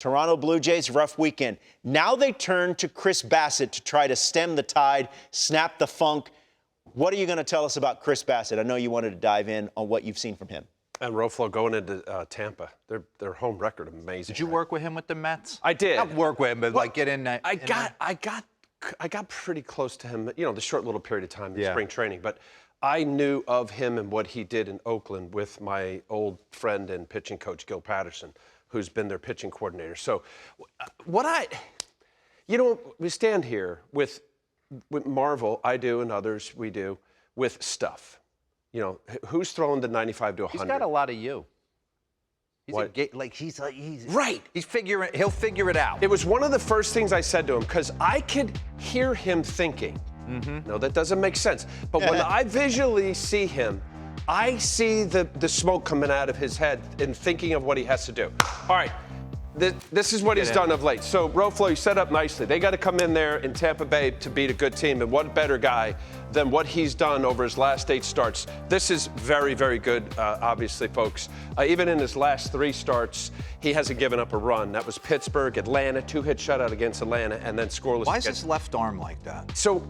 Toronto Blue Jays, rough weekend. Now they turn to Chris Bassitt to try to stem the tide, snap the funk. What are you going to tell us about Chris Bassitt? I know you wanted to dive in on what you've seen from him. And Roflo going into Tampa, their home record amazing. Did you work with him with the Mets? I did. Not work with him, but like get in. I got pretty close to him. You know, the short little period of time in spring training, but I knew of him and what he did in Oakland with my old friend and pitching coach Gil Patterson, who's been their pitching coordinator. So, we stand here with Marvel, I do, and others we do, with stuff. You know, who's throwing the 95 to 100? He's got a lot of you. He's what? He's right. He'll figure it out. It was one of the first things I said to him because I could hear him thinking. No, that doesn't make sense. But when I visually see him, I see the smoke coming out of his head and thinking of what he has to do. All right. This is what he's done of late. So, Roflo, you set up nicely. They got to come in there in Tampa Bay to beat a good team. And what better guy than what he's done over his last 8 starts? This is very, very good, obviously, folks. Even in his last 3 starts, he hasn't given up a run. That was Pittsburgh, Atlanta, 2-hit shutout against Atlanta, and then scoreless. Why is his left arm like that? So,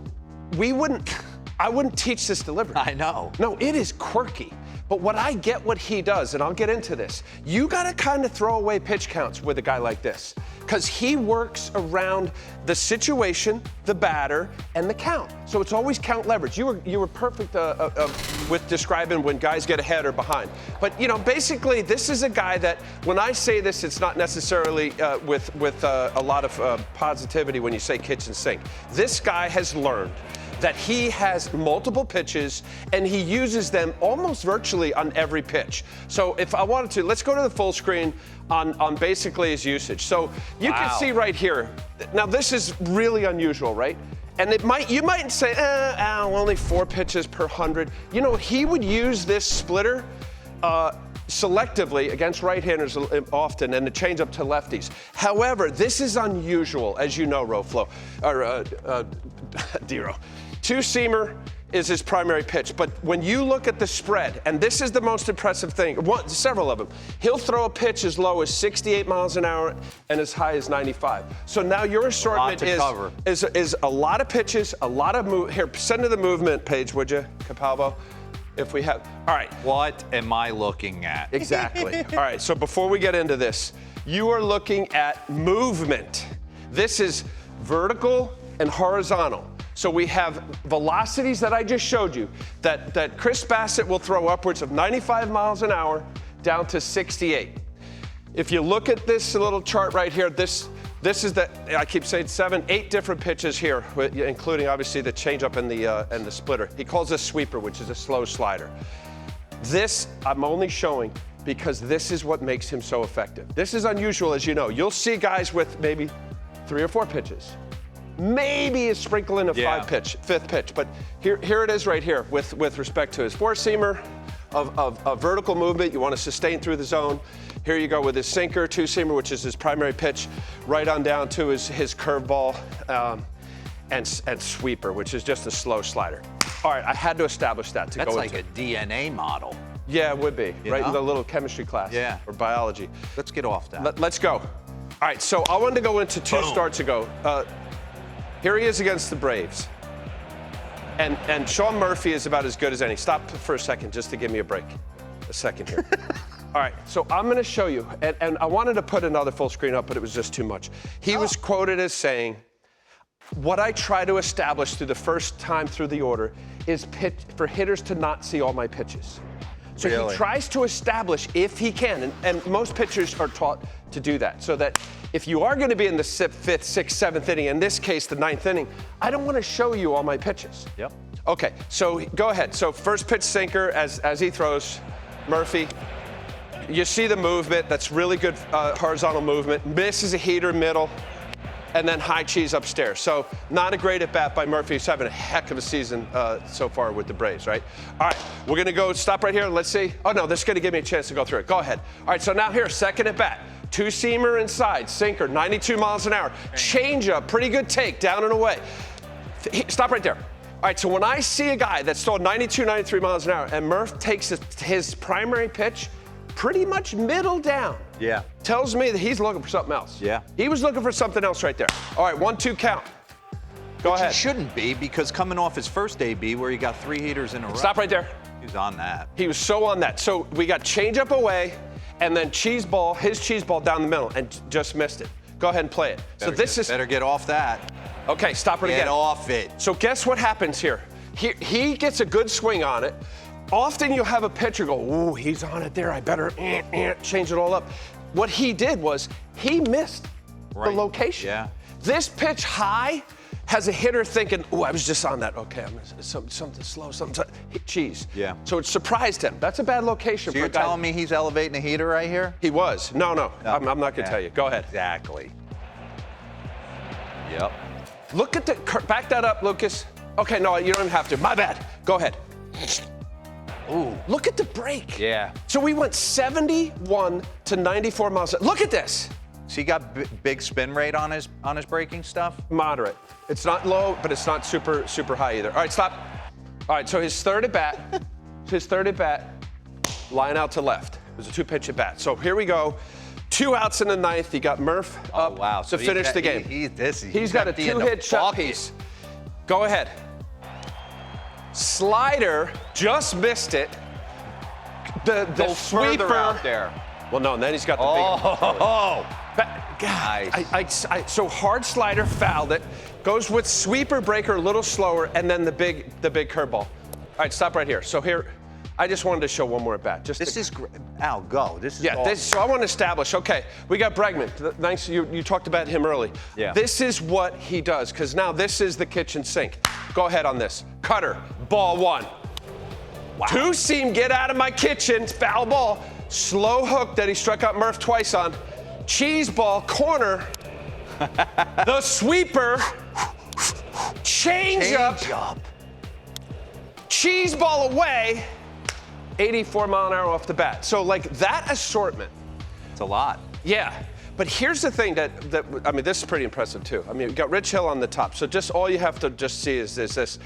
I wouldn't teach this delivery. I know. No, it is quirky. But what he does, and I'll get into this, you got to kind of throw away pitch counts with a guy like this because he works around the situation, the batter, and the count. So it's always count leverage. You were perfect with describing when guys get ahead or behind. But, basically, this is a guy that when I say this, it's not necessarily with a lot of positivity when you say kitchen sink. This guy has learned that he has multiple pitches and he uses them almost virtually on every pitch. So if I wanted to, let's go to the full screen on basically his usage. So you can see right here, now this is really unusual, right? And you might say, only 4 pitches per 100. He would use this splitter selectively against right-handers often and to change up to lefties. However, this is unusual, as you know, Roflo, or DeRo. 2-seamer is his primary pitch, but when you look at the spread, and this is the most impressive thing, several of them, he'll throw a pitch as low as 68 miles an hour and as high as 95. So now your assortment is a lot of pitches, a lot of move. Here, send to the movement page, would you, Capalvo? If we have, all right. What am I looking at? Exactly. All right, so before we get into this, you are looking at movement. This is vertical and horizontal. So we have velocities that I just showed you that Chris Bassitt will throw upwards of 95 miles an hour down to 68. If you look at this little chart right here, this is I keep saying 8 different pitches here, including obviously the changeup and the splitter. He calls this sweeper, which is a slow slider. This I'm only showing because this is what makes him so effective. This is unusual, as you know. You'll see guys with maybe 3 or 4 pitches. Maybe a sprinkle in a 5th pitch, but here it is right here with respect to his 4-seamer of vertical movement. You want to sustain through the zone. Here you go with his sinker, 2-seamer, which is his primary pitch, right on down to his curveball and sweeper, which is just a slow slider. All right, I had to establish that to go into. That's like a DNA model. Yeah, it would be, right in the little chemistry class or biology. Let's get off that. Let's go. All right, so I wanted to go into 2 starts ago. Here he is against the Braves. And Sean Murphy is about as good as any. Stop for a second just to give me a break. A second here. All right, so I'm going to show you. And I wanted to put another full screen up, but it was just too much. He was quoted as saying, what I try to establish through the first time through the order is for hitters to not see all my pitches. So he tries to establish, if he can, and most pitchers are taught to do that, so that if you are going to be in the 5th, 6th, 7th inning, in this case the 9th inning, I don't want to show you all my pitches. Yep. Okay, so go ahead. So first pitch sinker as he throws, Murphy. You see the movement. That's really good horizontal movement. Misses a heater middle. And then high cheese upstairs. So not a great at bat by Murphy. He's having a heck of a season so far with the Braves, right? All right, we're going to go stop right here. Let's see. Oh, no, this is going to give me a chance to go through it. Go ahead. All right, so now here, second at bat. 2-seamer inside, sinker, 92 miles an hour. Changeup, pretty good take, down and away. Stop right there. All right, so when I see a guy that's throwing 92, 93 miles an hour and Murph takes his primary pitch, pretty much middle down. Yeah. Tells me that he's looking for something else. Yeah. He was looking for something else right there. All right, 1-2 count. Go ahead. It shouldn't be, because coming off his first AB where he got 3 heaters in a row. Stop right there. He was on that. He was so on that. So we got changeup away, and then cheese ball, his cheese ball down the middle, and just missed it. Go ahead and play it. Better get off that. Okay, stop it again. Get off it. So guess what happens here? He gets a good swing on it. Often you'll have a pitcher go, ooh, he's on it there. I better change it all up. What he did was he missed the location. Yeah. This pitch high has a hitter thinking, oh, I was just on that. Okay, I'm something slow, something. Cheese. Yeah. So it surprised him. That's a bad location So for you're a guy. telling me he's elevating a heater right here? He was. No. I'm not going to tell you. Go ahead. Exactly. Yep. Look at the, back that up, Lucas. Okay, no, you don't even have to. My bad. Go ahead. Ooh, look at the break. Yeah. So we went 71 to 94 miles. Look at this. So he got big spin rate on his braking stuff? Moderate. It's not low, but it's not super high either. All right, stop. All right, so his third at bat, line out to left. It was a 2-pitch at bat. So here we go. 2 outs in the ninth. He got Murph up to finish the game. He's got a 2-hit shot piece. Go ahead. Slider just missed it. The sweeper out there. Well, no, and then he's got the big. God, Nice. So hard slider, fouled it. Goes with sweeper breaker a little slower, and then the big curveball. All right, stop right here. So here, I just wanted to show one more at bat. This is great. Al, go. This is awesome. So I want to establish. Okay, we got Bregman. Nice. You talked about him early. Yeah. This is what he does, because now this is the kitchen sink. Go ahead on this. Cutter, ball 1. Wow. 2-seam, get out of my kitchen. Foul ball. Slow hook that he struck out Murph twice on. Cheese ball, corner. The sweeper. Change up. Cheese ball away. 84 mile an hour off the bat. So like that assortment. It's a lot. Yeah. But here's the thing that I mean, this is pretty impressive too. I mean, we've got Rich Hill on the top. So just all you have to just see is this.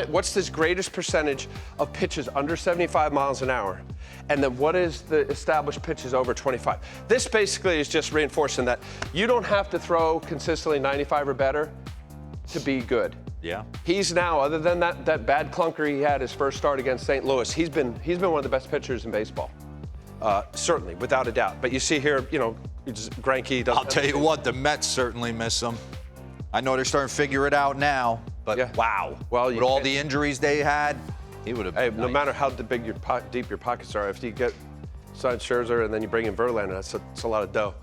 What's this greatest percentage of pitches under 75 miles an hour? And then what is the established pitches over 25? This basically is just reinforcing that you don't have to throw consistently 95 or better to be good. Yeah. He's now, other than that bad clunker he had his first start against St. Louis, he's been one of the best pitchers in baseball. Certainly, without a doubt. But you see here, Greinke doesn't. I'll tell you what, the Mets certainly miss him. I know they're starting to figure it out now, but wow. Well, with all the injuries they had, he would have. Hey, no matter how deep your pockets are, if you get signed Scherzer and then you bring in Verlander, that's a lot of dough.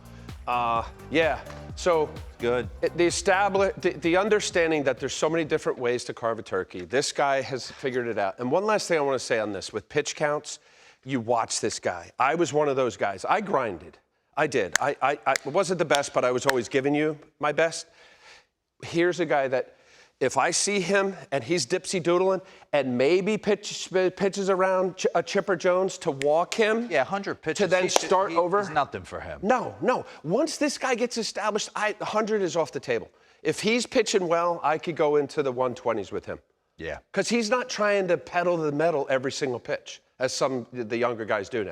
Yeah. So good. The understanding that there's so many different ways to carve a turkey. This guy has figured it out. And one last thing I want to say on this, with pitch counts, you watch this guy. I was one of those guys. I grinded. I did. I wasn't the best, but I was always giving you my best. Here's a guy that if I see him and he's dipsy-doodling and maybe pitches around a Chipper Jones to walk him. Yeah, 100 pitches. To then start over. It's nothing for him. No. Once this guy gets established, 100 is off the table. If he's pitching well, I could go into the 120s with him. Yeah. Because he's not trying to pedal the metal every single pitch, as the younger guys do now.